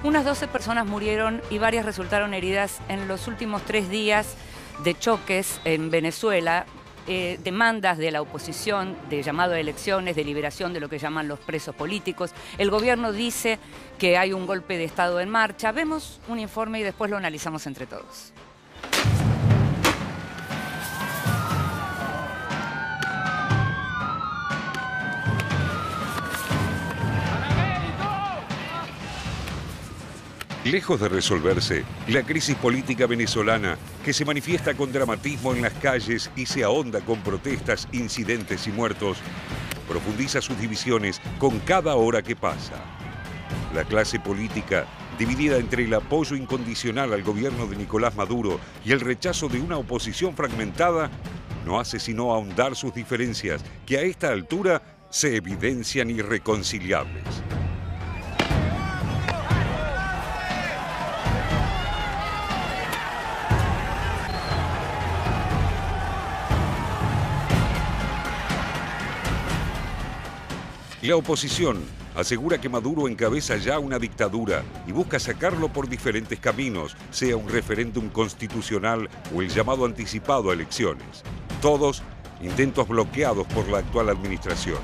Unas 12 personas murieron y varias resultaron heridas en los últimos 3 días de choques en Venezuela. Demandas de la oposición, de llamado a elecciones, de liberación de lo que llaman los presos políticos. El gobierno dice que hay un golpe de Estado en marcha. Vemos un informe y después lo analizamos entre todos. Lejos de resolverse, la crisis política venezolana, que se manifiesta con dramatismo en las calles y se ahonda con protestas, incidentes y muertos, profundiza sus divisiones con cada hora que pasa. La clase política, dividida entre el apoyo incondicional al gobierno de Nicolás Maduro y el rechazo de una oposición fragmentada, no hace sino ahondar sus diferencias, que a esta altura se evidencian irreconciliables. La oposición asegura que Maduro encabeza ya una dictadura y busca sacarlo por diferentes caminos, sea un referéndum constitucional o el llamado anticipado a elecciones. Todos intentos bloqueados por la actual administración.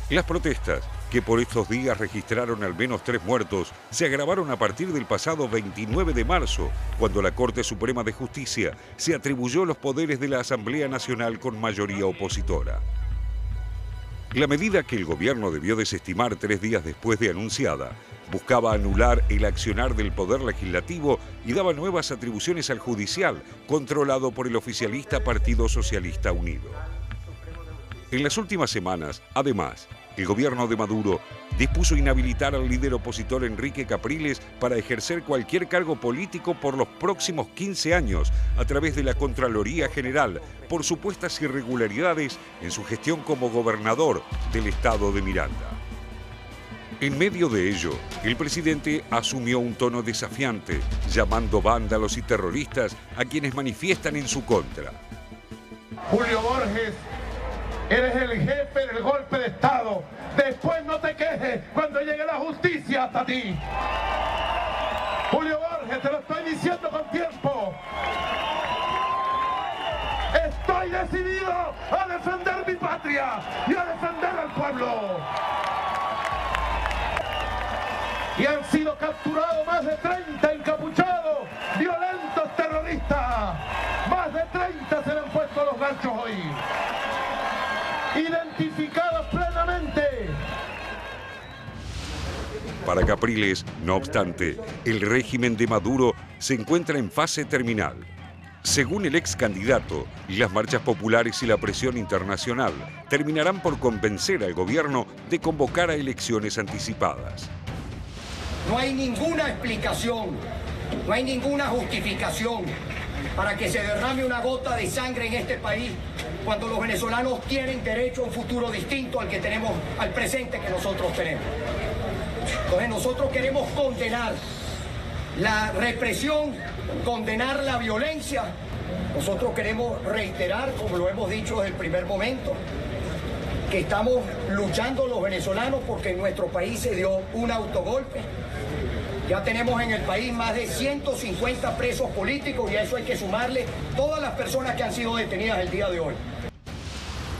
Las protestas, que por estos días registraron al menos 3 muertos, se agravaron a partir del pasado 29 de marzo, cuando la Corte Suprema de Justicia se atribuyó los poderes de la Asamblea Nacional con mayoría opositora. La medida, que el gobierno debió desestimar 3 días después de anunciada, buscaba anular el accionar del Poder Legislativo y daba nuevas atribuciones al Judicial, controlado por el oficialista Partido Socialista Unido. En las últimas semanas, además, el gobierno de Maduro dispuso inhabilitar al líder opositor Enrique Capriles para ejercer cualquier cargo político por los próximos 15 años a través de la Contraloría General por supuestas irregularidades en su gestión como gobernador del estado de Miranda. En medio de ello, el presidente asumió un tono desafiante, llamando vándalos y terroristas a quienes manifiestan en su contra. Julio Borges, eres el jefe del golpe de Estado. Después no te quejes cuando llegue la justicia hasta ti. Julio Borges, te lo estoy diciendo con tiempo. Estoy decidido a defender mi patria y a defender al pueblo. Y han sido capturados más de 30 encapuchados, violentos terroristas. Más de 30 se le han puesto los ganchos hoy. Identificados plenamente. Para Capriles, no obstante, el régimen de Maduro se encuentra en fase terminal. Según el ex candidato, las marchas populares y la presión internacional terminarán por convencer al gobierno de convocar a elecciones anticipadas. No hay ninguna explicación, no hay ninguna justificación para que se derrame una gota de sangre en este país cuando los venezolanos tienen derecho a un futuro distinto al que tenemos, al presente que nosotros tenemos. Entonces nosotros queremos condenar la represión, condenar la violencia. Nosotros queremos reiterar, como lo hemos dicho desde el primer momento, que estamos luchando los venezolanos porque en nuestro país se dio un autogolpe. Ya tenemos en el país más de 150 presos políticos y a eso hay que sumarle todas las personas que han sido detenidas el día de hoy.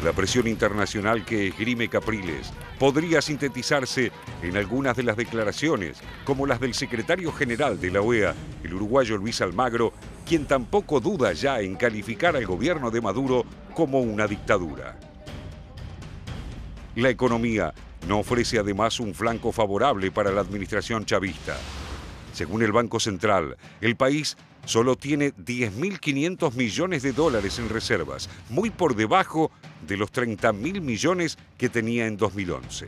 La presión internacional que esgrime Capriles podría sintetizarse en algunas de las declaraciones, como las del secretario general de la OEA, el uruguayo Luis Almagro, quien tampoco duda ya en calificar al gobierno de Maduro como una dictadura. La economía no ofrece además un flanco favorable para la administración chavista. Según el Banco Central, el país solo tiene 10.500 millones de dólares en reservas, muy por debajo de los 30.000 millones que tenía en 2011.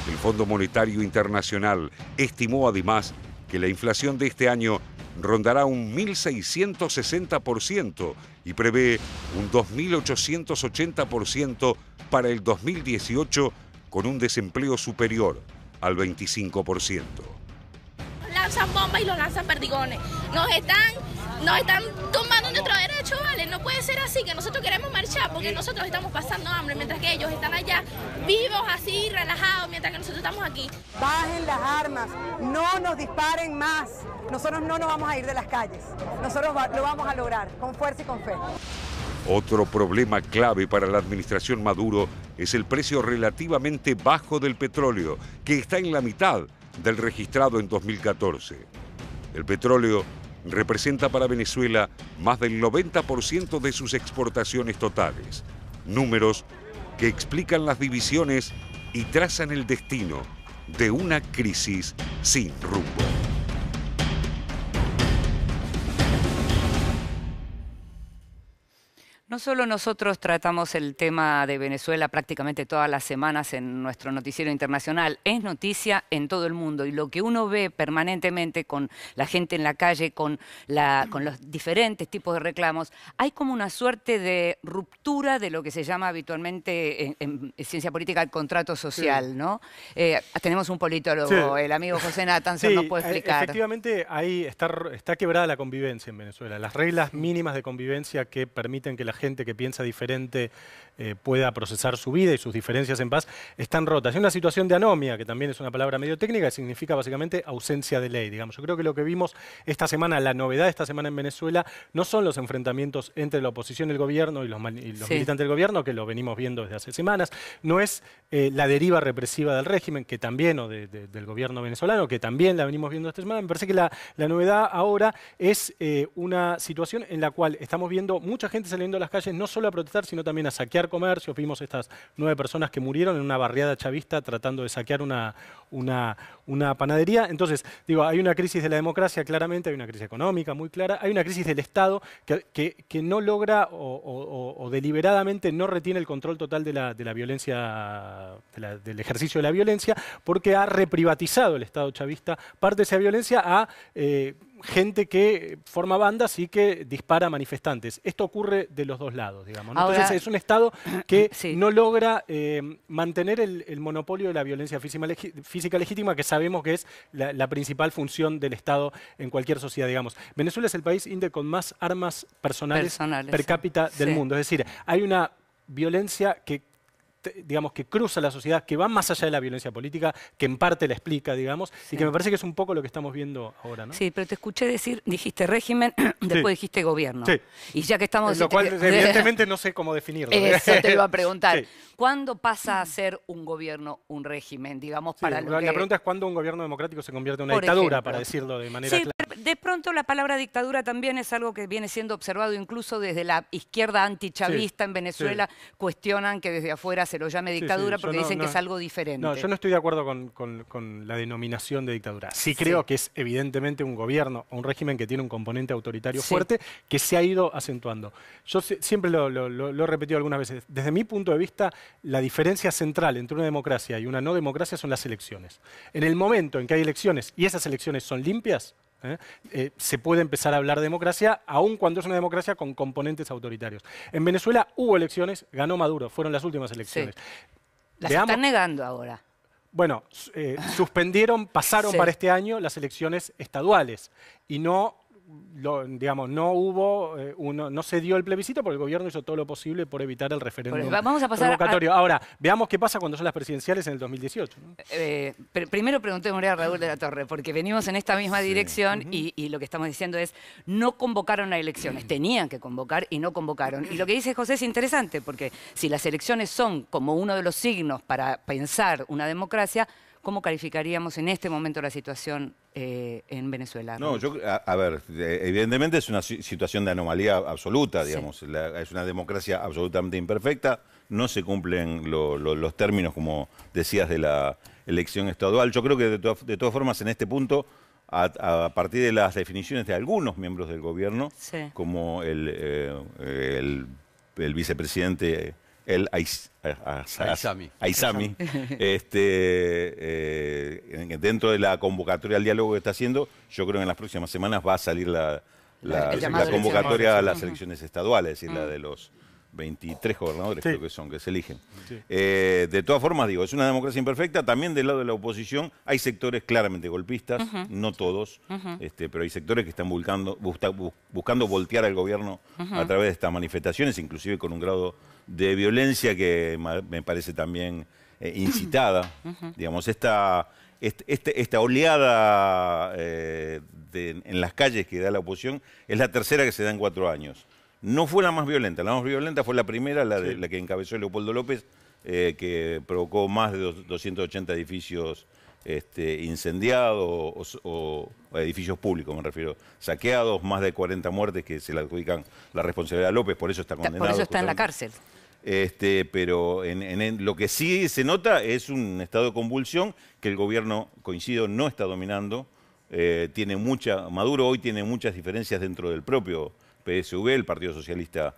El Fondo Monetario Internacional estimó además que la inflación de este año rondará un 1.660% y prevé un 2.880% para el 2018, con un desempleo superior al 25%. lanzan bombas y los lanzan perdigones. Nos están tumbando nuestro derecho, ¿vale? No puede ser así, que nosotros queremos marchar porque nosotros estamos pasando hambre, mientras que ellos están allá vivos, así, relajados, mientras que nosotros estamos aquí. Bajen las armas, no nos disparen más. Nosotros no nos vamos a ir de las calles. Nosotros lo vamos a lograr, con fuerza y con fe. Otro problema clave para la administración Maduro es el precio relativamente bajo del petróleo, que está en la mitad del registrado en 2014. El petróleo representa para Venezuela más del 90% de sus exportaciones totales. Números que explican las divisiones y trazan el destino de una crisis sin rumbo. No solo nosotros tratamos el tema de Venezuela prácticamente todas las semanas en nuestro noticiero internacional, es noticia en todo el mundo y lo que uno ve permanentemente con la gente en la calle, con los diferentes tipos de reclamos, hay como una suerte de ruptura de lo que se llama habitualmente en ciencia política el contrato social, ¿no? Tenemos un politólogo, el amigo José Natanson nos puede explicar. Efectivamente, ahí está quebrada la convivencia en Venezuela. Las reglas mínimas de convivencia que permiten que la gente que piensa diferente pueda procesar su vida y sus diferencias en paz están rotas. Es una situación de anomia, que también es una palabra medio técnica, que significa básicamente ausencia de ley, digamos. Yo creo que lo que vimos esta semana, la novedad de esta semana en Venezuela, no son los enfrentamientos entre la oposición y el gobierno y los militantes del gobierno, que lo venimos viendo desde hace semanas, no es la deriva represiva del régimen, que también, o del gobierno venezolano, que también la venimos viendo esta semana. Me parece que la novedad ahora es una situación en la cual estamos viendo mucha gente saliendo a las calles, no solo a protestar, sino también a saquear comercios. Vimos estas 9 personas que murieron en una barriada chavista tratando de saquear una panadería. Entonces, digo, hay una crisis de la democracia, claramente, hay una crisis económica muy clara, hay una crisis del Estado que no logra o deliberadamente no retiene el control total de la violencia, del ejercicio de la violencia, porque ha reprivatizado el Estado chavista parte de esa violencia a gente que forma bandas y que dispara a manifestantes. Esto ocurre de los dos lados, digamos, ¿no? Entonces es un Estado que no logra mantener el monopolio de la violencia física legítima, que sabemos que es la principal función del Estado en cualquier sociedad, digamos. Venezuela es el país con más armas personales per cápita del mundo. Es decir, hay una violencia que cruza la sociedad, que va más allá de la violencia política, que en parte la explica, digamos, y que me parece que es un poco lo que estamos viendo ahora, ¿no? Sí, pero te escuché decir, dijiste régimen, después dijiste gobierno. Sí. Y ya que estamos... Lo cual, evidentemente, no sé cómo definirlo. Eso te iba a preguntar. Sí. ¿Cuándo pasa a ser un gobierno un régimen, digamos, para lo que... La pregunta es cuándo un gobierno democrático se convierte en una dictadura, para decirlo de manera clara. De pronto la palabra dictadura también es algo que viene siendo observado incluso desde la izquierda antichavista en Venezuela. Cuestionan que desde afuera se lo llame dictadura porque dicen que es algo diferente. No, yo no estoy de acuerdo con la denominación de dictadura. Sí creo que es evidentemente un gobierno o un régimen que tiene un componente autoritario fuerte que se ha ido acentuando. Yo siempre lo he repetido algunas veces. Desde mi punto de vista, la diferencia central entre una democracia y una no democracia son las elecciones. En el momento en que hay elecciones y esas elecciones son limpias, se puede empezar a hablar de democracia, aun cuando es una democracia con componentes autoritarios. En Venezuela hubo elecciones, ganó Maduro, fueron las últimas elecciones. Las están negando ahora. Bueno, pasaron para este año las elecciones estaduales y no no se dio el plebiscito porque el gobierno hizo todo lo posible por evitar el referéndum revocatorio. Ahora, veamos qué pasa cuando son las presidenciales en el 2018. ¿No? Primero preguntémosle a Raúl de la Torre, porque venimos en esta misma dirección y lo que estamos diciendo es, no convocaron a elecciones, tenían que convocar y no convocaron. Y lo que dice José es interesante, porque si las elecciones son como uno de los signos para pensar una democracia, ¿cómo calificaríamos en este momento la situación en Venezuela? No, a ver, evidentemente es una situación de anomalía absoluta, digamos. Es una democracia absolutamente imperfecta, no se cumplen los términos, como decías, de la elección estadual. Yo creo que de todas formas en este punto, a partir de las definiciones de algunos miembros del gobierno, como el vicepresidente Aizami, dentro de la convocatoria al diálogo que está haciendo, yo creo que en las próximas semanas va a salir la convocatoria a las elecciones estaduales, es decir, la de 23 gobernadores, Sí. creo que son, que se eligen. Sí. De todas formas, digo, es una democracia imperfecta. También del lado de la oposición hay sectores claramente golpistas, no todos, pero hay sectores que están buscando voltear al gobierno a través de estas manifestaciones, inclusive con un grado de violencia que me parece también incitada. Digamos, esta oleada en las calles que da la oposición es la tercera que se da en 4 años. No fue la más violenta fue la primera, la que encabezó Leopoldo López, que provocó más de 280 edificios incendiados o edificios públicos, me refiero, saqueados, más de 40 muertes que se le adjudican la responsabilidad a López, por eso está condenado. Por eso está en la cárcel. Pero en lo que sí se nota es un estado de convulsión que el gobierno, coincido, no está dominando. Maduro hoy tiene muchas diferencias dentro del propio PSV, el Partido Socialista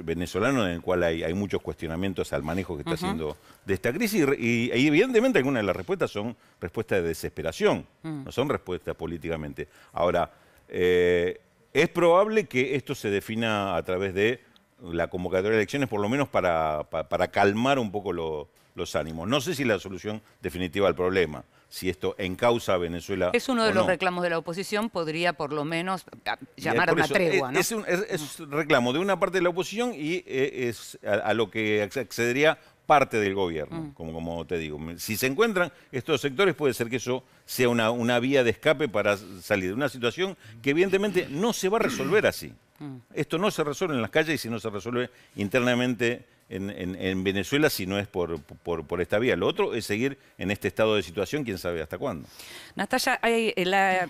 venezolano, en el cual hay muchos cuestionamientos al manejo que está haciendo de esta crisis y evidentemente algunas de las respuestas son respuestas de desesperación, no son respuestas políticamente. Ahora, es probable que esto se defina a través de la convocatoria de elecciones, por lo menos para calmar un poco los ánimos. No sé si la solución definitiva al problema, si esto encausa a Venezuela. Es uno de los reclamos de la oposición, podría por lo menos llamar a una tregua, ¿no? Es reclamo de una parte de la oposición y es a lo que accedería parte del gobierno, como te digo. Si se encuentran estos sectores, puede ser que eso sea una vía de escape para salir de una situación que evidentemente no se va a resolver así. Esto no se resuelve en las calles y si no se resuelve internamente en Venezuela, si no es por esta vía. Lo otro es seguir en este estado de situación, quién sabe hasta cuándo. Natalia,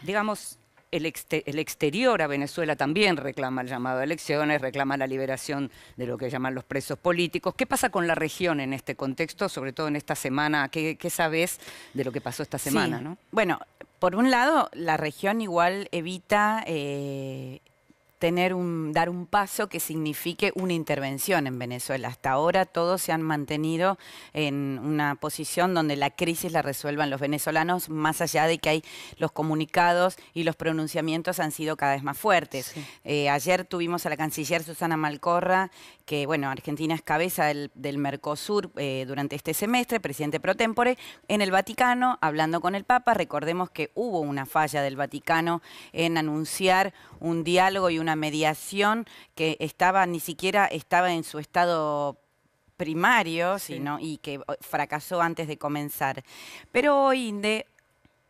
digamos, el exterior a Venezuela también reclama el llamado a elecciones, reclama la liberación de lo que llaman los presos políticos. ¿Qué pasa con la región en este contexto, sobre todo en esta semana? ¿Qué sabés de lo que pasó esta semana? Sí. ¿No? Bueno, por un lado, la región igual evita dar un paso que signifique una intervención en Venezuela. Hasta ahora todos se han mantenido en una posición donde la crisis la resuelvan los venezolanos, más allá de que hay los comunicados y los pronunciamientos han sido cada vez más fuertes. Sí. Ayer tuvimos a la canciller Susana Malcorra, que bueno, Argentina es cabeza del Mercosur durante este semestre, presidente pro tempore, en el Vaticano, hablando con el Papa. Recordemos que hubo una falla del Vaticano en anunciar un diálogo y una mediación que ni siquiera estaba en su estado primario, sino, y que fracasó antes de comenzar. Pero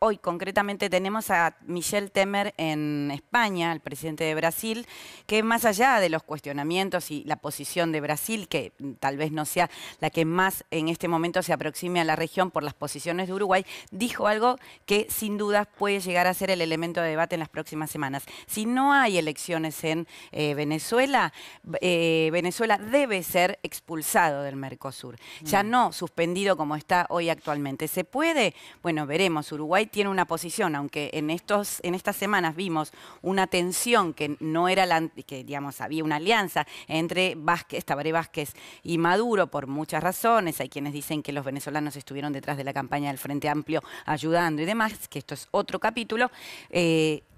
hoy concretamente tenemos a Michel Temer en España, el presidente de Brasil, que más allá de los cuestionamientos y la posición de Brasil, que tal vez no sea la que más en este momento se aproxime a la región por las posiciones de Uruguay, dijo algo que sin duda puede llegar a ser el elemento de debate en las próximas semanas. Si no hay elecciones en Venezuela, Venezuela debe ser expulsado del Mercosur, ya no suspendido como está hoy actualmente. ¿Se puede? Bueno, veremos. Uruguay tiene una posición, aunque en estas semanas vimos una tensión que no era que digamos había una alianza entre Tabaré Vázquez y Maduro por muchas razones. Hay quienes dicen que los venezolanos estuvieron detrás de la campaña del Frente Amplio ayudando y demás, que esto es otro capítulo.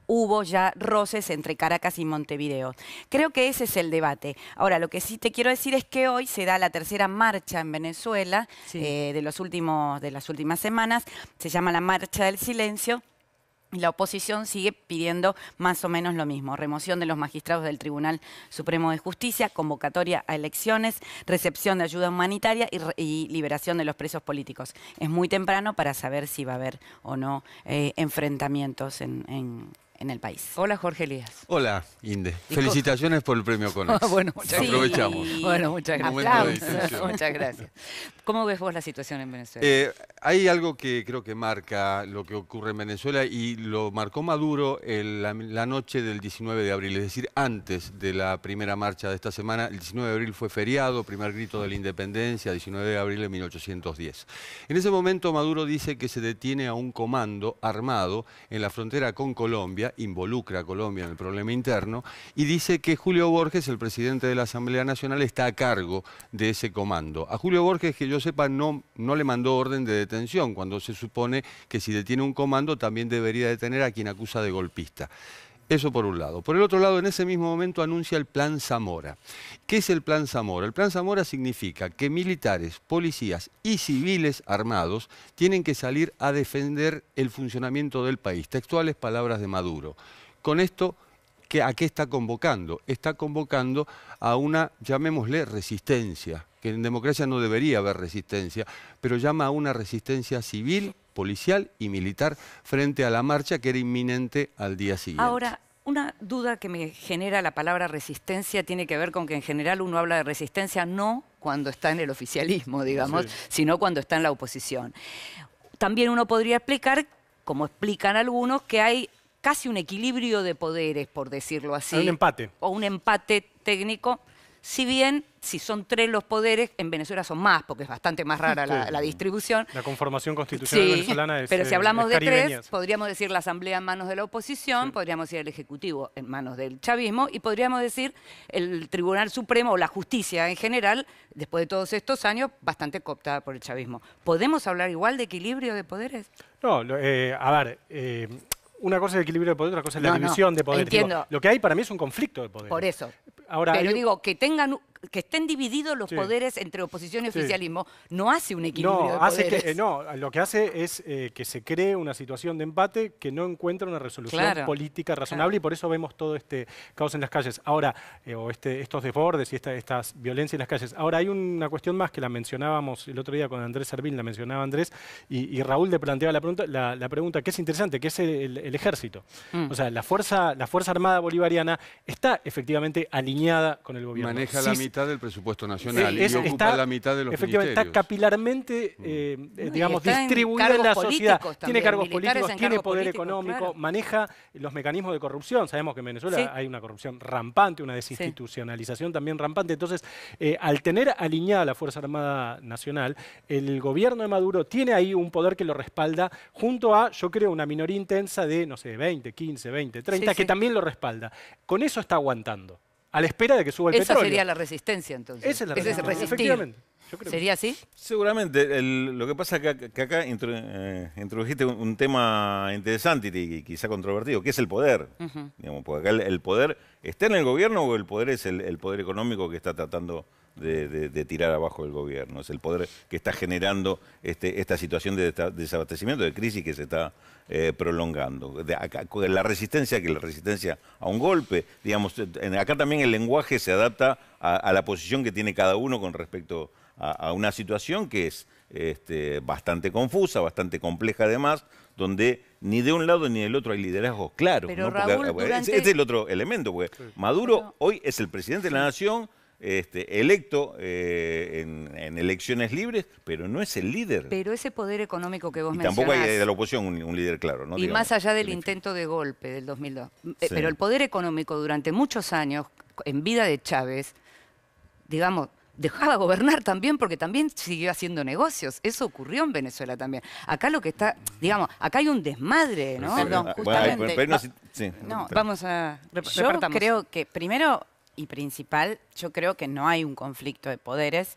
Hubo ya roces entre Caracas y Montevideo. Creo que ese es el debate. Ahora, lo que sí te quiero decir es que hoy se da la tercera marcha en Venezuela de las últimas semanas. Se llama la Marcha del Silencio. Y la oposición sigue pidiendo más o menos lo mismo: remoción de los magistrados del Tribunal Supremo de Justicia, convocatoria a elecciones, recepción de ayuda humanitaria y liberación de los presos políticos. Es muy temprano para saber si va a haber o no enfrentamientos en el país. Hola, Jorge Elías. Hola, Inde. Felicitaciones por el premio Conex. Bueno, muchas gracias. Aprovechamos. Bueno, muchas gracias. Muchas gracias. ¿Cómo ves vos la situación en Venezuela? Hay algo que creo que marca lo que ocurre en Venezuela y lo marcó Maduro la noche del 19 de abril, es decir, antes de la primera marcha de esta semana. El 19 de abril fue feriado, primer grito de la independencia, 19 de abril de 1810. En ese momento Maduro dice que se detiene a un comando armado en la frontera con Colombia, involucra a Colombia en el problema interno, y dice que Julio Borges, el presidente de la Asamblea Nacional, está a cargo de ese comando. A Julio Borges, que yo sepa, no le mandó orden de detención, cuando se supone que si detiene un comando también debería detener a quien acusa de golpista. Eso por un lado. Por el otro lado, en ese mismo momento anuncia el Plan Zamora. ¿Qué es el Plan Zamora? El Plan Zamora significa que militares, policías y civiles armados tienen que salir a defender el funcionamiento del país. Textuales palabras de Maduro. Con esto, ¿a qué está convocando? Está convocando a una, llamémosle, resistencia, que en democracia no debería haber resistencia, pero llama a una resistencia civil, policial y militar frente a la marcha que era inminente al día siguiente. Ahora, una duda que me genera la palabra resistencia tiene que ver con que en general uno habla de resistencia no cuando está en el oficialismo, digamos, sino cuando está en la oposición. También uno podría explicar, como explican algunos, que hay casi un equilibrio de poderes, por decirlo así. Hay un empate. O un empate técnico. Si bien, si son 3 los poderes, en Venezuela son más, porque es bastante más rara la distribución. La conformación constitucional venezolana es pero si hablamos de caribeña. 3, podríamos decir la Asamblea en manos de la oposición, podríamos decir el Ejecutivo en manos del chavismo, y podríamos decir el Tribunal Supremo o la justicia en general, después de todos estos años, bastante cooptada por el chavismo. ¿Podemos hablar igual de equilibrio de poderes? No, a ver... una cosa es el equilibrio de poder, otra cosa es la división de poder. Entiendo. Lo que hay para mí es un conflicto de poder. Por eso. Ahora, pero digo, que estén divididos los poderes entre oposición y oficialismo no hace un equilibrio de poderes. Lo que hace es que se cree una situación de empate que no encuentra una resolución política razonable y por eso vemos todo este caos en las calles. Ahora, estos desbordes y estas violencias en las calles. Ahora, hay una cuestión más que la mencionábamos el otro día con Andrés Servín, la mencionaba Andrés, y Raúl le planteaba la pregunta que es interesante, que es el ejército. O sea, la Fuerza Armada Bolivariana está efectivamente alineada con el gobierno. Maneja la mitad del presupuesto nacional y ocupa la mitad de los ministerios. Está capilarmente, digamos, distribuida en la sociedad. Tiene cargos políticos, tiene poder económico, maneja los mecanismos de corrupción. Sabemos que en Venezuela hay una corrupción rampante, una desinstitucionalización también rampante. Entonces, al tener alineada la Fuerza Armada Nacional, el gobierno de Maduro tiene ahí un poder que lo respalda junto a, yo creo, una minoría intensa de, no sé, 20, 15, 20, 30, que también lo respalda. Con eso está aguantando. A la espera de que suba el petróleo. Esa sería la resistencia, entonces. Esa es la resistencia, efectivamente. ¿Sería así? Seguramente. Lo que pasa es que acá introdujiste un tema interesante y quizá controvertido, que es el poder. Digamos, porque acá el poder está en el gobierno o el poder es el poder económico que está tratando de tirar abajo el gobierno. Es el poder que está generando esta situación de desabastecimiento, de crisis que se está prolongando. La resistencia a un golpe, digamos, acá también el lenguaje se adapta a la posición que tiene cada uno con respecto a una situación que es bastante confusa, bastante compleja además, donde ni de un lado ni del otro hay liderazgos claros. Pero ¿no? Raúl, Porque ese es el otro elemento, porque Maduro hoy es el presidente de la nación, electo en elecciones libres, pero no es el líder. Pero ese poder económico que vos mencionás... Tampoco hay de la oposición un líder claro, ¿no? Y digamos, más allá del intento de golpe del 2002. Pero el poder económico durante muchos años, en vida de Chávez, digamos, dejaba gobernar también porque también siguió haciendo negocios. Eso ocurrió en Venezuela también. Acá lo que está, digamos, acá hay un desmadre, ¿no? Perdón, justamente. Vamos a... Yo creo que, primero y principal, yo creo que no hay un conflicto de poderes,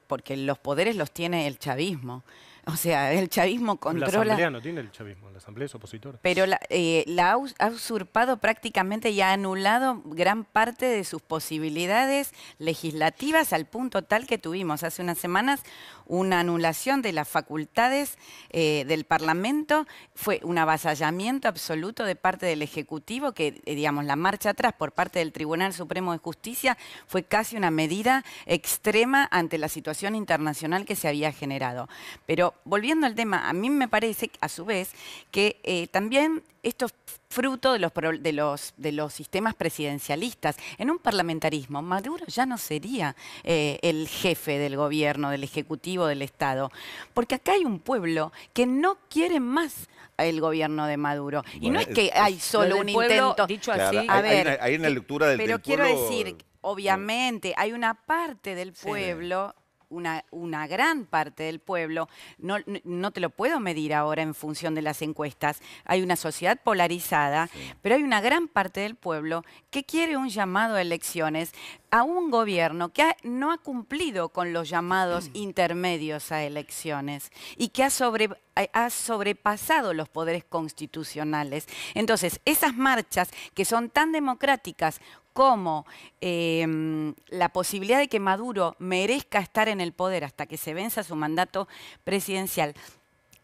porque los poderes los tiene el chavismo. O sea, el chavismo controla... La asamblea no tiene el chavismo, la asamblea es opositora. Pero la ha usurpado prácticamente y ha anulado gran parte de sus posibilidades legislativas al punto tal que tuvimos hace unas semanas una anulación de las facultades del Parlamento. Fue un avasallamiento absoluto de parte del Ejecutivo que, digamos, la marcha atrás por parte del Tribunal Supremo de Justicia fue casi una medida extrema ante la situación internacional que se había generado. Pero volviendo al tema, a mí me parece, a su vez, que también esto es fruto de los sistemas presidencialistas. En un parlamentarismo, Maduro ya no sería el jefe del gobierno, del Ejecutivo, del Estado. Porque acá hay un pueblo que no quiere más el gobierno de Maduro. Y no es que hay solo un intento. Dicho así, hay una lectura del pero pueblo. Quiero decir, obviamente, hay una parte del pueblo... una gran parte del pueblo, no te lo puedo medir ahora en función de las encuestas, hay una sociedad polarizada, pero hay una gran parte del pueblo que quiere un llamado a elecciones a un gobierno que no ha cumplido con los llamados intermedios a elecciones y que ha sobrepasado los poderes constitucionales. Entonces, esas marchas que son tan democráticas como la posibilidad de que Maduro merezca estar en el poder hasta que se venza su mandato presidencial,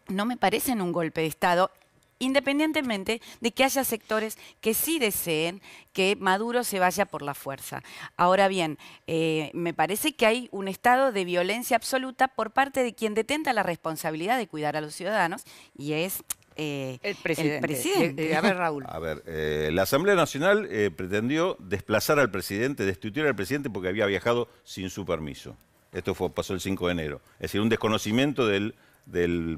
no me parecen un golpe de Estado, independientemente de que haya sectores que sí deseen que Maduro se vaya por la fuerza. Ahora bien, me parece que hay un estado de violencia absoluta por parte de quien detenta la responsabilidad de cuidar a los ciudadanos, y es el presidente. A ver, Raúl. A ver, la Asamblea Nacional pretendió desplazar al presidente, destituir al presidente porque había viajado sin su permiso. Esto pasó el 5 de enero. Es decir, un desconocimiento del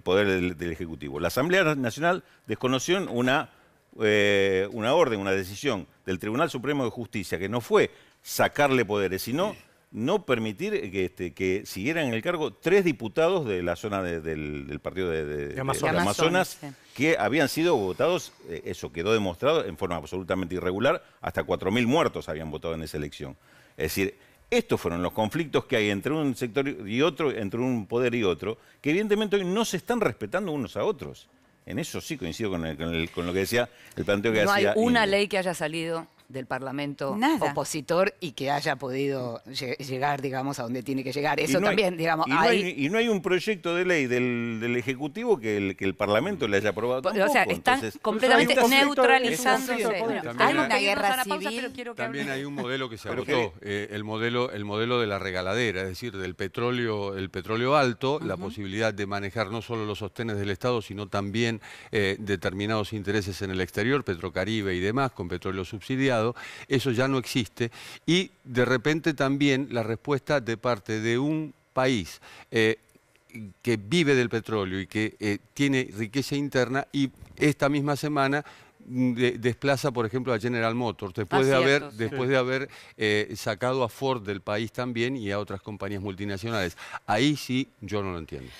poder del Ejecutivo. La Asamblea Nacional desconoció una orden, una decisión del Tribunal Supremo de Justicia, que no fue sacarle poderes, sino no permitir que siguieran en el cargo 3 diputados de la zona del partido de Amazonas, sí, que habían sido votados, eso quedó demostrado en forma absolutamente irregular, hasta 4.000 muertos habían votado en esa elección. Es decir, estos fueron los conflictos que hay entre un sector y otro, entre un poder y otro, que evidentemente hoy no se están respetando unos a otros. En eso sí coincido con lo que decía el planteo que hacía. No hay una ley que haya salido del Parlamento opositor y que haya podido llegar, digamos, a donde tiene que llegar. Eso también, digamos. Y no hay un proyecto de ley del Ejecutivo que el Parlamento le haya aprobado tampoco. O sea, están completamente neutralizándose. Hay una guerra civil. También hay un modelo que se agotó, el modelo de la regaladera, es decir, del petróleo, el petróleo alto, la posibilidad de manejar no solo los sostenes del Estado, sino también determinados intereses en el exterior, Petrocaribe y demás, con petróleo subsidiado. Eso ya no existe, y de repente también la respuesta de parte de un país que vive del petróleo y que tiene riqueza interna, y esta misma semana desplaza, por ejemplo, a General Motors, después de haber sacado a Ford del país también y a otras compañías multinacionales. Ahí sí yo no lo entiendo.